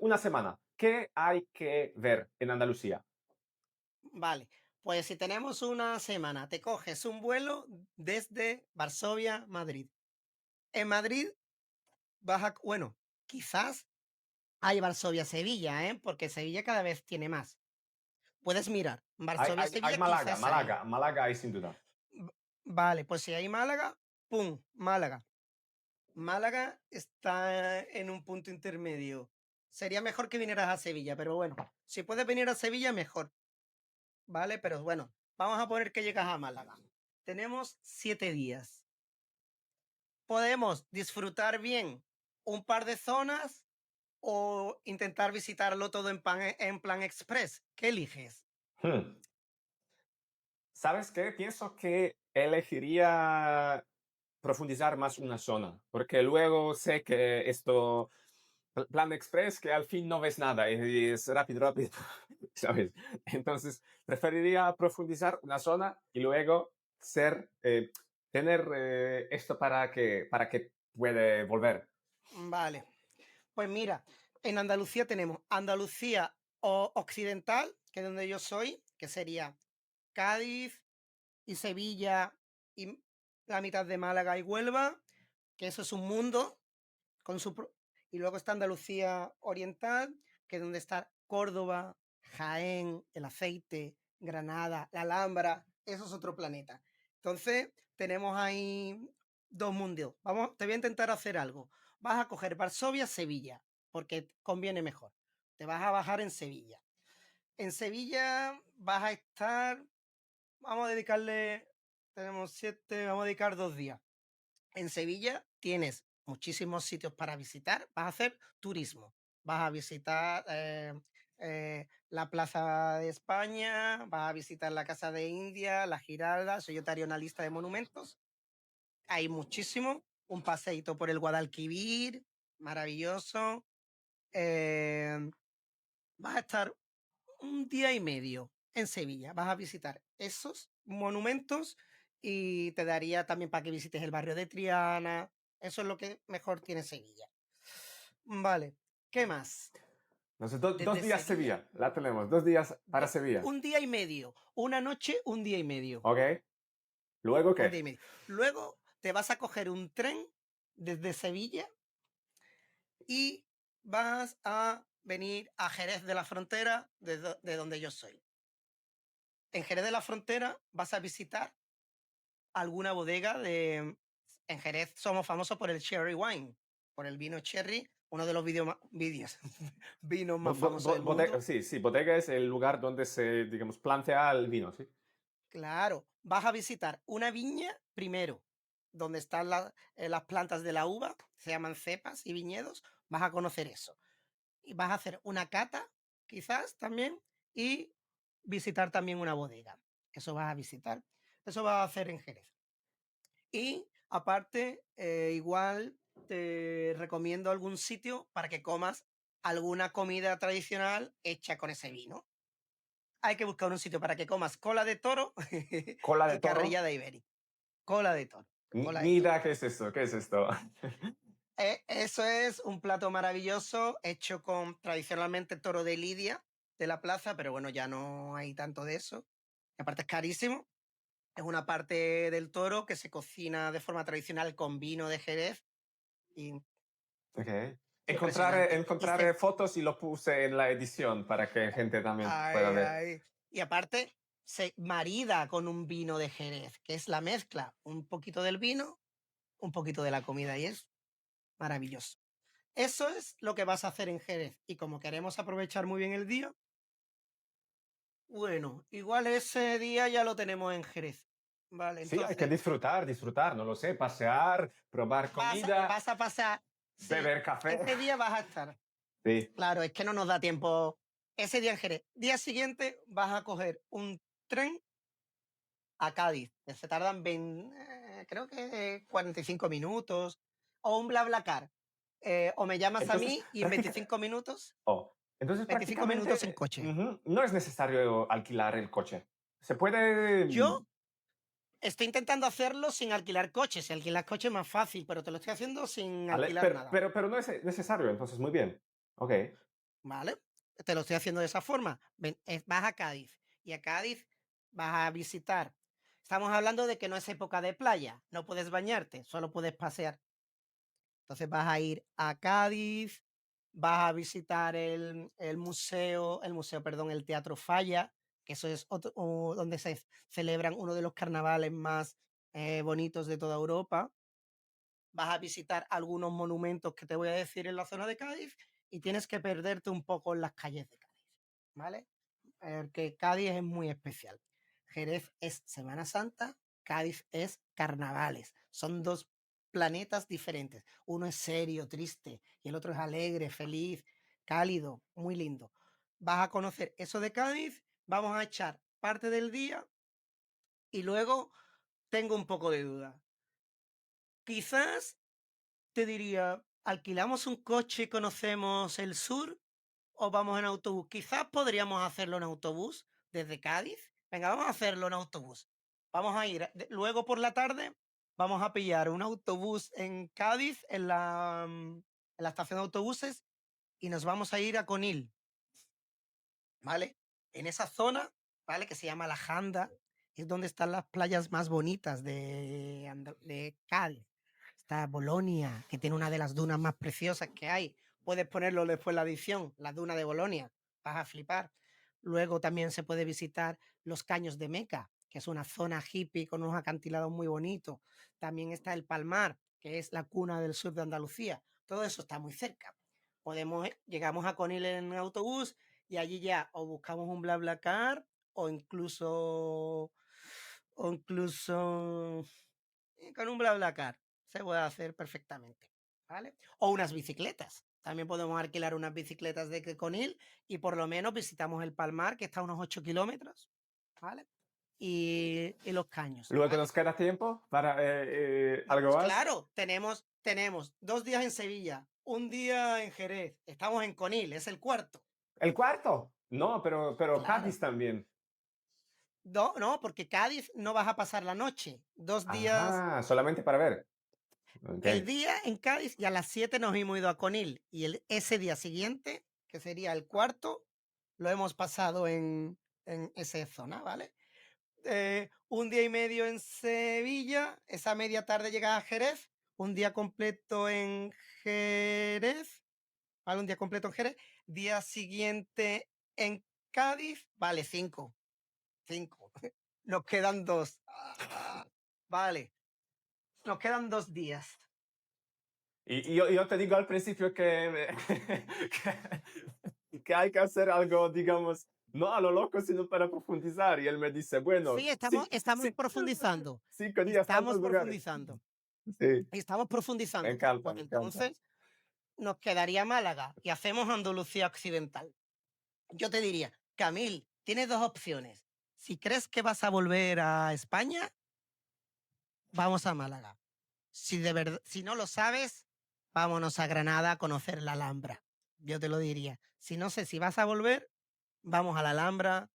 una semana. ¿Qué hay que ver en Andalucía? Vale, pues si tenemos una semana, te coges un vuelo desde Varsovia, a Madrid. En Madrid bueno, quizás hay Varsovia-Sevilla, ¿eh? Porque Sevilla cada vez tiene más. Puedes mirar, Hay Varsovia-Sevilla Málaga, quizás haya. Málaga hay sin duda. Vale, pues si hay Málaga, ¡pum! Málaga. Málaga está en un punto intermedio. Sería mejor que vinieras a Sevilla, pero bueno, si puedes venir a Sevilla, mejor, ¿vale? Pero bueno, vamos a poner que llegas a Málaga. Tenemos 7 días. Podemos disfrutar bien un par de zonas o intentar visitarlo todo en plan express. ¿Qué eliges? Hmm. ¿Sabes qué? Pienso que elegiría profundizar más una zona, porque luego sé que esto, plan express, que al fin no ves nada y es rápido, rápido, ¿sabes? Entonces, preferiría profundizar una zona y luego tener esto para que puede volver. Vale, pues mira, en Andalucía tenemos Andalucía Occidental, que es donde yo soy, que sería Cádiz y Sevilla y la mitad de Málaga y Huelva, que eso es un mundo, con y luego está Andalucía Oriental, que es donde está Córdoba, Jaén, El Aceite, Granada, la Alhambra, eso es otro planeta. Entonces, tenemos ahí dos mundos. Te voy a intentar hacer algo. Vas a coger Varsovia, Sevilla, porque conviene mejor. Te vas a bajar en Sevilla. En Sevilla vas a estar, vamos a dedicarle, tenemos 7, vamos a dedicar 2 días. En Sevilla tienes muchísimos sitios para visitar, vas a hacer turismo, vas a visitar la Plaza de España, vas a visitar la Casa de India, la Giralda, yo te haría una lista de monumentos, hay muchísimo, un paseíto por el Guadalquivir, maravilloso, eh, vas a estar un día y medio en Sevilla. Vas a visitar esos monumentos y te daría también para que visites el barrio de Triana. Eso es lo que mejor tiene Sevilla. Vale, ¿qué más? Entonces, dos Desde días Sevilla, Sevilla, la tenemos, 2 días para Sevilla. un día y medio. Una noche, un día y medio. ¿Ok? ¿Luego Un día qué? y medio. Luego te vas a coger un tren desde Sevilla y vas a venir a Jerez de la Frontera, de donde yo soy. En Jerez de la Frontera vas a visitar alguna bodega de... En Jerez somos famosos por el cherry wine, por el vino cherry, uno de los vinos más famosos del mundo. Sí, sí, bodega es el lugar donde se, digamos, plantea el vino, ¿sí? Claro, vas a visitar una viña primero, donde están las plantas de la uva, se llaman cepas y viñedos, vas a conocer eso. Y vas a hacer una cata, quizás también, y visitar también una bodega. Eso vas a visitar, eso vas a hacer en Jerez. Y aparte, igual te recomiendo algún sitio para que comas alguna comida tradicional hecha con ese vino. Hay que buscar un sitio para que comas cola de toro Cola de y toro. carrillada ibérica. Cola de toro, cola de Ni toro. idea qué es esto, qué es esto. Eso es un plato maravilloso hecho con tradicionalmente toro de Lidia de la plaza, pero bueno, ya no hay tanto de eso. Y aparte es carísimo. Es una parte del toro que se cocina de forma tradicional con vino de Jerez y Ok. impresionante. Encontraré fotos y lo puse en la edición para que gente también pueda Ay, ver. ay. Y aparte se marida con un vino de Jerez, que es la mezcla, un poquito del vino, un poquito de la comida y es maravilloso. Eso es lo que vas a hacer en Jerez. Y como queremos aprovechar muy bien el día, bueno, igual ese día ya lo tenemos en Jerez. Vale, Sí, hay que entonces disfrutar, disfrutar, no lo sé, pasear, probar comida, vas a pasar, sí, beber café. ese día vas a estar. Sí. Claro, es que no nos da tiempo ese día en Jerez. Día siguiente vas a coger un tren a Cádiz, que se tardan creo que 45 minutos, o un BlaBlaCar. O me llamas a Entonces, mí y en 25 minutos, oh, entonces 25 minutos en prácticamente coche. no es necesario alquilar el coche. Se puede. Yo estoy intentando hacerlo sin alquilar coches. Si alquilar coche es más fácil, pero te lo estoy haciendo sin alquilar nada. Pero no es necesario, entonces muy bien. Ok. ¿vale? Te lo estoy haciendo de esa forma. Vas a Cádiz y a Cádiz vas a visitar. Estamos hablando de que no es época de playa, no puedes bañarte, solo puedes pasear. Entonces vas a ir a Cádiz, vas a visitar perdón, el Teatro Falla, que eso es donde se celebran uno de los carnavales más bonitos de toda Europa. Vas a visitar algunos monumentos que te voy a decir en la zona de Cádiz y tienes que perderte un poco en las calles de Cádiz, ¿vale? Porque Cádiz es muy especial. Jerez es Semana Santa, Cádiz es carnavales. Son dos planetas diferentes. Uno es serio, triste, y el otro es alegre, feliz, cálido, muy lindo. Vas a conocer eso de Cádiz, vamos a echar parte del día y luego tengo un poco de duda. Quizás te diría, ¿alquilamos un coche y conocemos el sur o vamos en autobús? Quizás podríamos hacerlo en autobús desde Cádiz. Venga, vamos a hacerlo en autobús. Vamos a ir, luego por la tarde, vamos a pillar un autobús en Cádiz, en la estación de autobuses, y nos vamos a ir a Conil, ¿vale? En esa zona, ¿vale? Que se llama La Janda, es donde están las playas más bonitas de Cádiz. Está Bolonia, que tiene una de las dunas más preciosas que hay. Puedes ponerlo después en la edición, la duna de Bolonia, vas a flipar. Luego también se puede visitar los Caños de Meca, que es una zona hippie con unos acantilados muy bonitos. También está el Palmar, que es la cuna del sur de Andalucía. Todo eso está muy cerca. Llegamos a Conil en autobús y allí ya o buscamos un BlaBlaCar o incluso con un BlaBlaCar se puede hacer perfectamente, ¿vale? O unas bicicletas. También podemos alquilar unas bicicletas de Conil y por lo menos visitamos el Palmar, que está a unos 8 kilómetros, ¿vale? Y los caños, Luego ¿vale? nos queda tiempo para algo Pues más. claro, tenemos 2 días en Sevilla, un día en Jerez, estamos en Conil, es el cuarto, ¿El cuarto? No, pero claro. Cádiz también. No, no, porque Cádiz no vas a pasar la noche. 2 días. Ajá, solamente para ver. Ok. El día en Cádiz y a las 7 nos hemos ido a Conil. Y ese día siguiente, que sería el cuarto, lo hemos pasado en esa zona, ¿vale? Un día y medio en Sevilla, esa media tarde llegas a Jerez, un día completo en Jerez, ¿vale? Un día completo en Jerez, día siguiente en Cádiz, vale, 5. Nos quedan 2. Vale, nos quedan 2 días. Y yo te digo al principio que, que hay que hacer algo, digamos, no a lo loco, sino para profundizar. Y él me dice, bueno, Sí, sí, estamos sí, profundizando. 5 días, tantos Estamos lugares. profundizando. Sí, Estamos me profundizando. encanta, Pues me encanta. entonces nos quedaría Málaga y hacemos Andalucía Occidental. Yo te diría, Camil, tienes 2 opciones. Si crees que vas a volver a España, vamos a Málaga. Si no lo sabes, vámonos a Granada a conocer la Alhambra. Yo te lo diría. Si no sé si vas a volver, vamos a la Alhambra.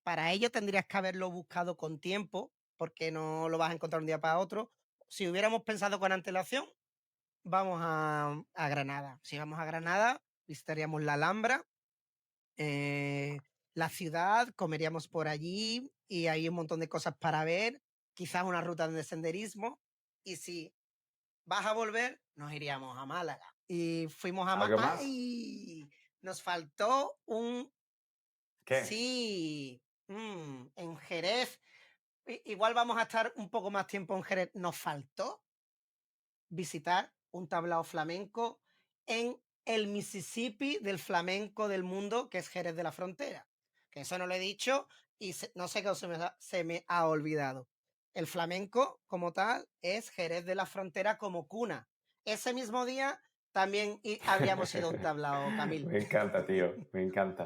Para ello tendrías que haberlo buscado con tiempo, porque no lo vas a encontrar un día para otro. Si hubiéramos pensado con antelación, vamos a Granada. Si vamos a Granada, visitaríamos la Alhambra, eh, la ciudad, comeríamos por allí y hay un montón de cosas para ver, quizás una ruta de senderismo. Y si vas a volver, nos iríamos a Málaga. Y fuimos a ¿Algo Málaga. más? ¡Ay! Nos faltó un... ¿Qué? Sí, en Jerez. Igual vamos a estar un poco más tiempo en Jerez. Nos faltó visitar un tablao flamenco en el Mississippi del flamenco del mundo, que es Jerez de la Frontera. Que eso no lo he dicho y no sé qué se me ha olvidado. El flamenco como tal es Jerez de la Frontera como cuna. Ese mismo día también habríamos ido a un tablao, Camil. Me encanta, tío, me encanta.